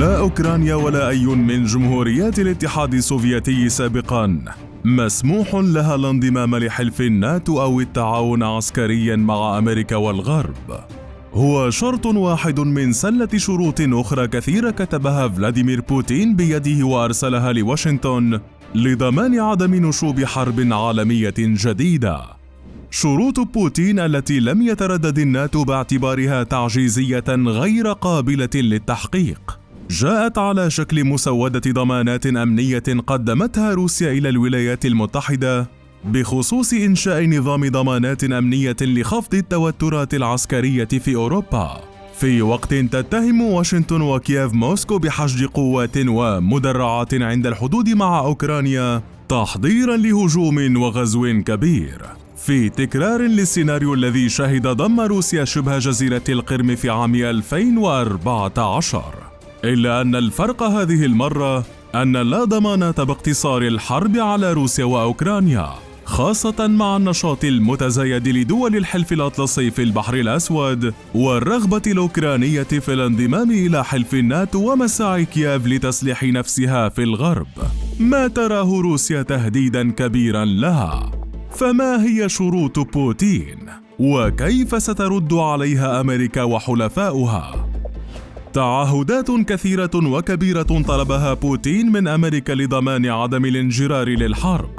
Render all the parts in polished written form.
لا أوكرانيا ولا أي من جمهوريات الاتحاد السوفيتي سابقاً مسموح لها الانضمام لحلف الناتو أو التعاون عسكرياً مع أمريكا والغرب. هو شرط واحد من سلة شروط أخرى كثيرة كتبها فلاديمير بوتين بيده وأرسلها لواشنطن لضمان عدم نشوب حرب عالمية جديدة. شروط بوتين التي لم يتردد الناتو باعتبارها تعجيزية غير قابلة للتحقيق جاءت على شكل مسودة ضمانات أمنية قدمتها روسيا إلى الولايات المتحدة بخصوص إنشاء نظام ضمانات أمنية لخفض التوترات العسكرية في أوروبا، في وقت تتهم واشنطن وكييف موسكو بحشد قوات ومدرعات عند الحدود مع أوكرانيا تحضيراً لهجوم وغزو كبير، في تكرار للسيناريو الذي شهد ضم روسيا شبه جزيرة القرم في عام 2014. إلا أن الفرق هذه المرة أن لا ضمانة باقتصار الحرب على روسيا وأوكرانيا، خاصة مع النشاط المتزايد لدول الحلف الأطلسي في البحر الأسود والرغبة الأوكرانية في الانضمام إلى حلف الناتو ومساعي كييف لتسليح نفسها في الغرب، ما تراه روسيا تهديداً كبيراً لها. فما هي شروط بوتين؟ وكيف سترد عليها أمريكا وحلفاؤها؟ تعهدات كثيرة وكبيرة طلبها بوتين من أمريكا لضمان عدم الانجرار للحرب،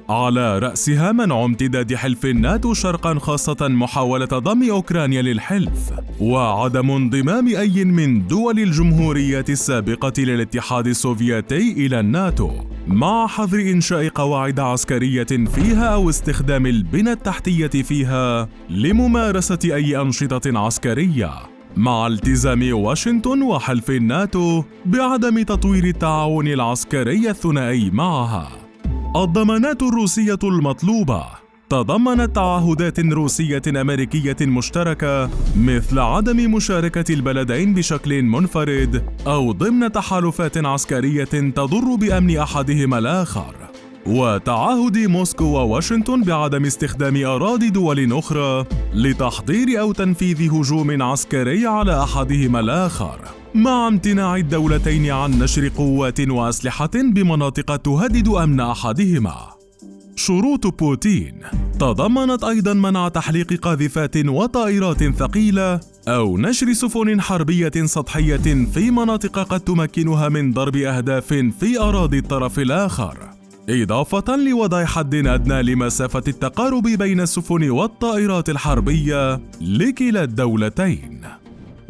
على رأسها منع امتداد حلف الناتو شرقاً، خاصة محاولة ضم أوكرانيا للحلف، وعدم انضمام أي من دول الجمهوريات السابقة للاتحاد السوفيتي إلى الناتو، مع حظر إنشاء قواعد عسكرية فيها أو استخدام البنى التحتية فيها لممارسة أي أنشطة عسكرية، مع التزام واشنطن وحلف الناتو بعدم تطوير التعاون العسكري الثنائي معها. الضمانات الروسية المطلوبة تضمنت تعهدات روسية أمريكية مشتركة، مثل عدم مشاركة البلدين بشكل منفرد أو ضمن تحالفات عسكرية تضر بأمن أحدهما الآخر، وتعهد موسكو وواشنطن بعدم استخدام أراضي دول أخرى لتحضير أو تنفيذ هجوم عسكري على أحدهما الآخر، مع امتناع الدولتين عن نشر قوات وأسلحة بمناطق تهدد أمن أحدهما. شروط بوتين تضمنت أيضاً منع تحليق قاذفات وطائرات ثقيلة أو نشر سفن حربية سطحية في مناطق قد تمكنها من ضرب أهداف في أراضي الطرف الآخر، إضافة لوضع حد أدنى لمسافة التقارب بين السفن والطائرات الحربية لكلا الدولتين.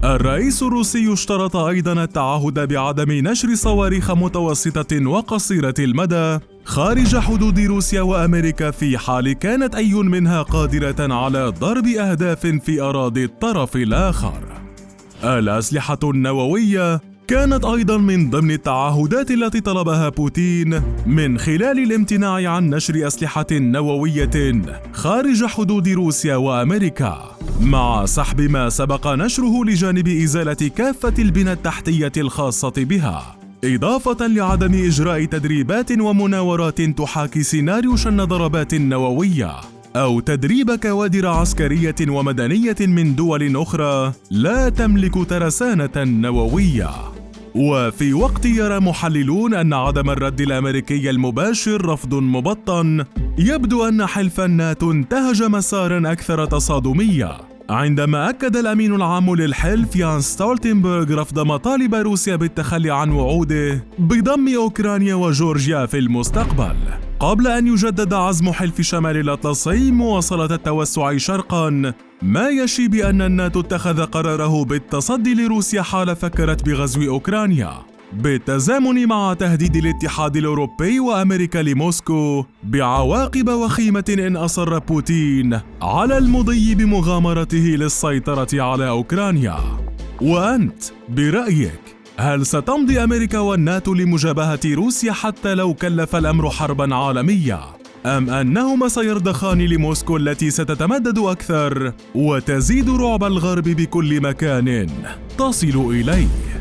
الرئيس الروسي اشترط أيضاً التعهد بعدم نشر صواريخ متوسطة وقصيرة المدى خارج حدود روسيا وأمريكا في حال كانت أي منها قادرة على ضرب أهداف في أراضي الطرف الآخر. الأسلحة النووية كانت أيضاً من ضمن التعهدات التي طلبها بوتين من خلال الامتناع عن نشر أسلحة نووية خارج حدود روسيا وأمريكا، مع سحب ما سبق نشره لجانب إزالة كافة البنى التحتية الخاصة بها، إضافة لعدم إجراء تدريبات ومناورات تحاكي سيناريو شن ضربات نووية أو تدريب كوادر عسكرية ومدنية من دول أخرى لا تملك ترسانة نووية. وفي وقت يرى محللون أن عدم الرد الأمريكي المباشر رفض مبطن، يبدو أن حلف الناتو انتهج مساراً أكثر تصادمية، عندما أكد الأمين العام للحلف يانس ستولتنبرغ رفض مطالب روسيا بالتخلي عن وعوده بضم أوكرانيا وجورجيا في المستقبل، قبل أن يجدد عزم حلف شمال الأطلسي مواصلة التوسع شرقاً، ما يشي بأن الناتو اتخذ قراره بالتصدي لروسيا حال فكرت بغزو أوكرانيا، بالتزامن مع تهديد الاتحاد الأوروبي وأمريكا لموسكو بعواقب وخيمة إن أصر بوتين على المضي بمغامرته للسيطرة على أوكرانيا. وأنت برأيك، هل ستمضي أمريكا والناتو لمجابهة روسيا حتى لو كلف الأمر حرباً عالمية، أم أنهما سيرضخان لموسكو التي ستتمدد أكثر وتزيد رعب الغرب بكل مكان تصل إليه؟